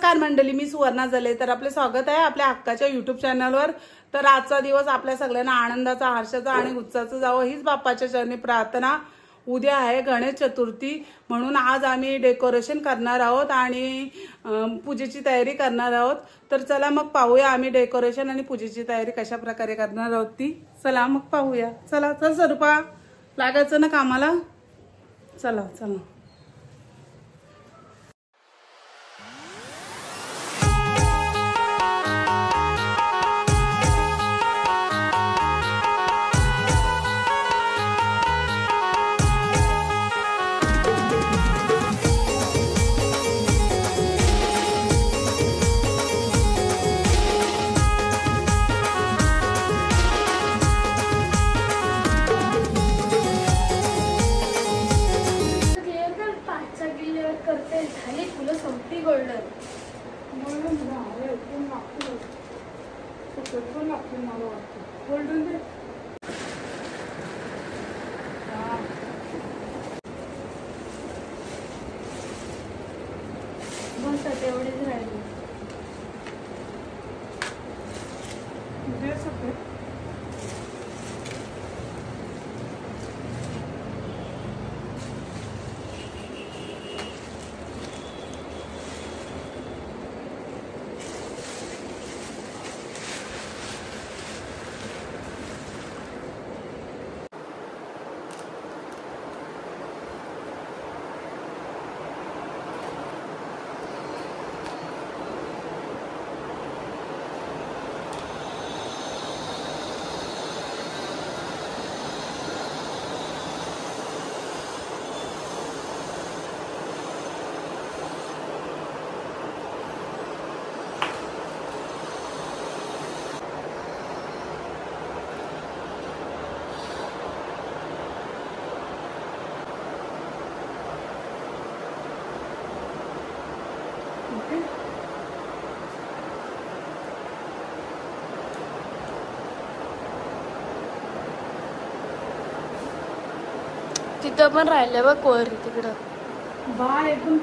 नमस्कार मंडळी, मी सुवर्णा जले. तर आपले स्वागत आहे आपल्या हक्काच्या YouTube चॅनलवर. तर आजचा दिवस आपल्या सगळ्यांना आनंदाचा, हर्षाचा आणि उत्साहाचा जावं हीच बाप्पाच्या चरणी प्रार्थना. उद्या आहे गणेश चतुर्थी, म्हणून आज आम्ही डेकोरेशन करणार आहोत आणि पूजेची तयारी करणार आहोत. तर चला मग पाहूया आम्ही डेकोरेशन आणि पूजेची तयारी कशा प्रकारे करणार आहोत ती. चला मग पाहूया. चला चल स्वरूपा, लागायचं ना कामाला. चला चला. तेवढीच राहिली. तिथं पण राहिलं बघ कोरी तिकडं बाळ एकदम.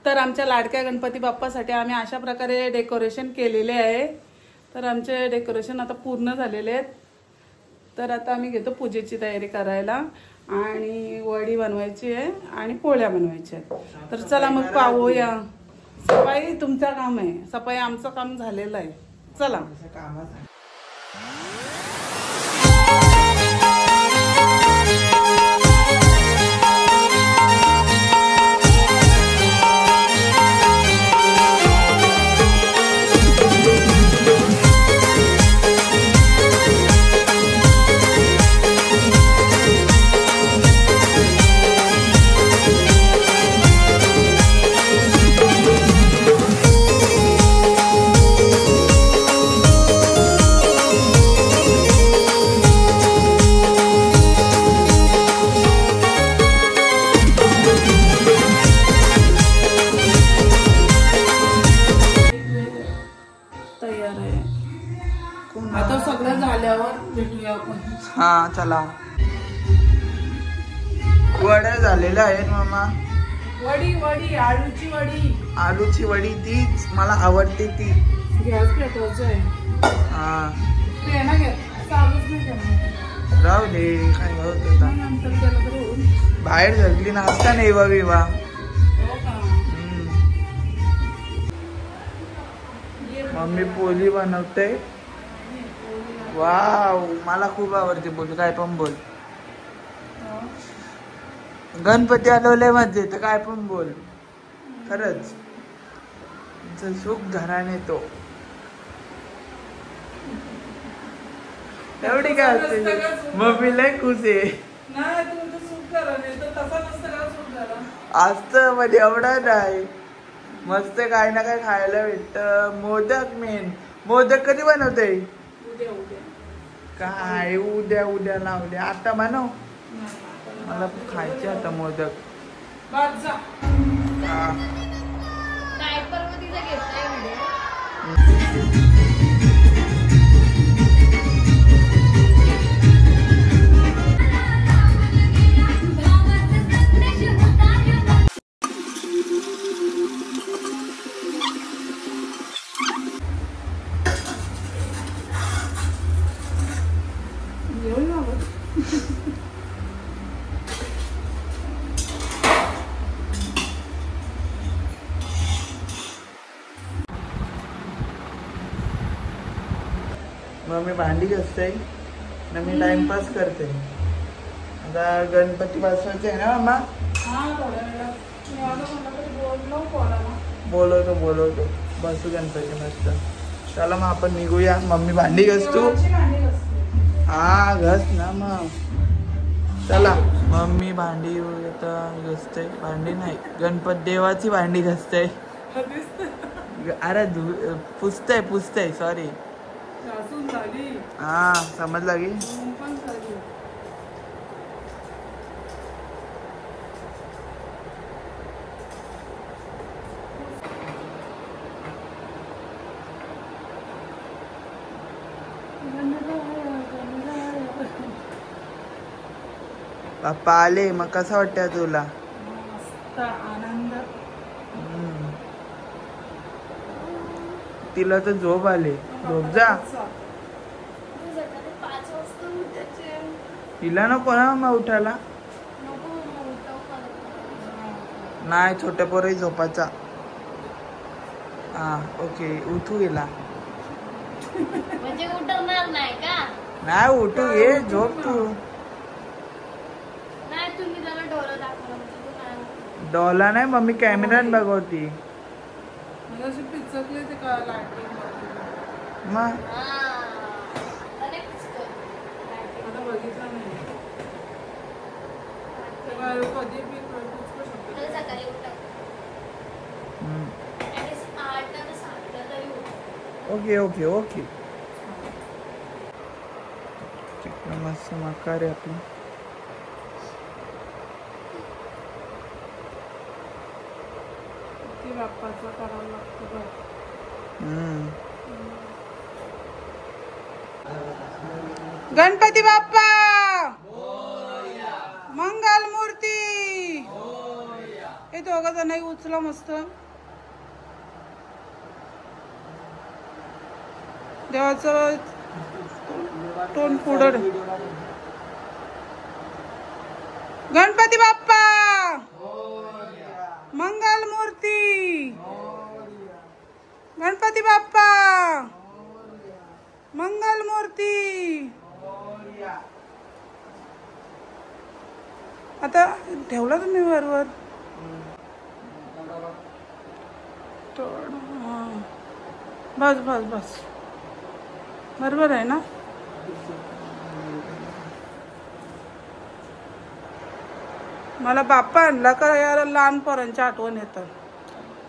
तर आमच्या लाडक्या गणपती बाप्पासाठी आम्ही अशा प्रकारे डेकोरेशन केलेले आहे. तर आमचे डेकोरेशन आता पूर्ण झालेले आहेत. तर आता आम्ही घेतो पूजेची तयारी करायला आणि वडी बनवायची आहे आणि पोळ्या बनवायच्या आहेत. तर चला मग पाहूया. सफाई तुमचं काम आहे, सफाई आमचं काम झालेलं आहे. चला. झाल्यावर भेटूया आपण. हा चला. वड्या झालेल्या आहेत मामा. वडी वडी आलूची वडी. आलूची वडी तीच मला आवडते ती. गॅस पेटवायचं आहे. हा ते ना घ्या चालूच नाही करणार. राहू दे काय होत होता. नंतर केलं तर होईल. बाहेर झगली नाचता नाही बा विवा. हो का? मम्मी पोळी बनवते. वाव मला खूप आवडते पोळी. काय पण बोल. गणपती आलवले मध्ये तर काय पण बोल. खरंच सुख घराने तो एवढी काय होते. मम्मी लय खुश आहे. नाही तुमचं सूप करा नाही तर तसा नसतं का सूप करा. असत म्हणजे एवढा नाही. मस्त काय ना काय खायला भेटत. मोदक मेन. मोदक कधी बनवते. उद्या उद्या काय उद्या उद्या लावले आता बनव. मला खायचे आता मोदक. बाद जा. हा. मग मी भांडी घासते ना. मी टाइमपास करते. आता गणपती बसवायचे आहे ना मामा. बोलवतो बसू गणपती मस्त. चला मग आपण निघूया. मम्मी भांडी घासतो. हा घस ना मग. चला मम्मी भांडी घासते. भांडी नाही गणपत देवाची भांडी घासते. अरे पुसते सॉरी. हा समजला की. बाप्पा आले मग कसं वाटतं तुला. आनंद. तिला तर झोप आले. झोप जा. तिला नको ना मग उठायला. नाही छोट्या पोरही झोपाचा. हा ओके उठू गेला. म्हणजे उठवणार नाही का. नाही उठू ये झोप तू. नाही तुम्ही त्याला डोळा दाखवा. डॉला नाही मम्मी कॅमेरात बघवती. पिचकले ते का लाईटिंग मग बघितलं नाही. कधी सकाळी ओके ओके ओके. मस्त मकार आहे आपली. बाप्पाचा करावं लागतं. गणपती बाप्पा मंगल मूर्ती. हे दोघ जण उचला मस्त. देवाचं तोंड पुढं. गणपती बाप्पा मंगल मूर्ती. गणपती बाप्पा मंगल मूर्ती. आता ठेवला तुम्ही वरवर. बस बस बस बरोबर आहे ना. मला बाप्पा आणला का यार लहान पोरांची आठवण येतं.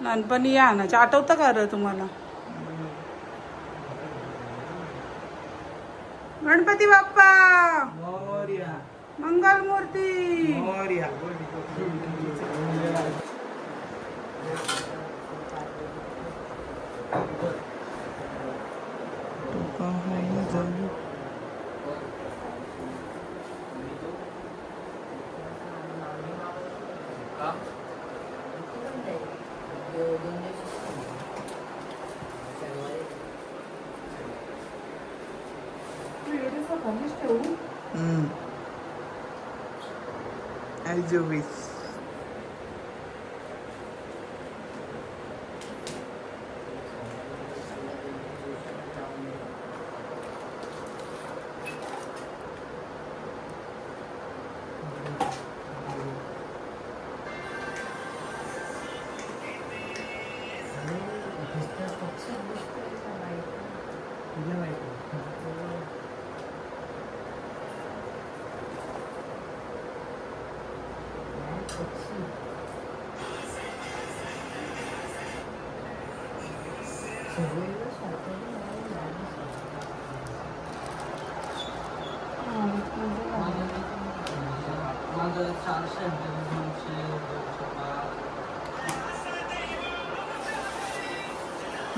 लहानपणी या आणायची आठवतं का रे तुम्हाला. गणपती बाप्पा मंगल मूर्ती. खालीच ठेवू. As you wish.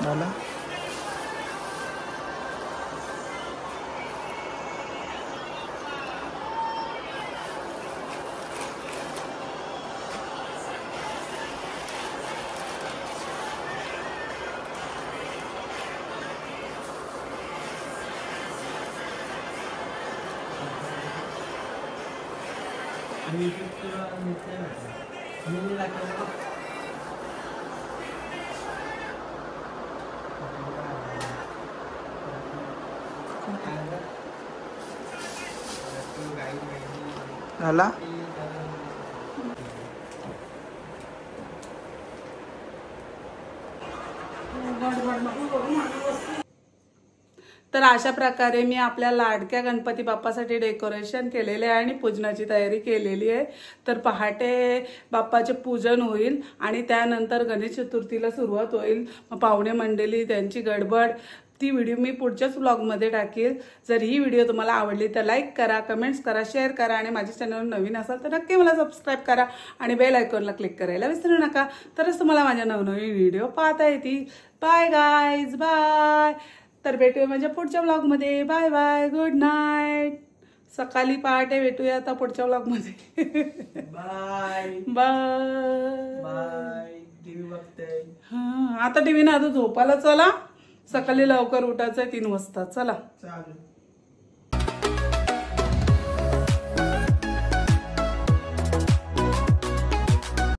झालं. झाला. तर अशा प्रकारे मी आपल्या लाडक्या गणपती बाप्पासाठी डेकोरेशन केलेले आहे आणि पूजनाची तयारी केलेली आहे. तर पहाटे बाप्पाचे पूजन होईल आणि त्यानंतर गणेश चतुर्थीला सुरुवात होईल. पाहुणे मंडळी त्यांची गडबड ती व्हिडिओ मी पुढच्याच व्लॉगमध्ये टाकेल. जर ही व्हिडिओ तुम्हाला आवडली तर लाईक करा, कमेंट्स करा, शेअर करा आणि माझ्या चॅनलवर नवीन असाल तर नक्की मला सबस्क्राईब करा आणि बेल आयकॉनला क्लिक करायला विसरू नका. तरच तुम्हाला माझ्या नवनवीन व्हिडिओ पाहता येतील. Bye guys, bye. तर भेटूया माझ्या पुढच्या व्लॉगमध्ये. Bye bye, good night. सकाळी पहाटे भेटूया आता पुढच्या व्लॉगमध्ये. Bye bye bye. टीव्ही बघते. हा, आता टीव्ही ना आता झोपायला चला. सकाळी लवकर उठायचंय 3 वाजता. चला. चालेल.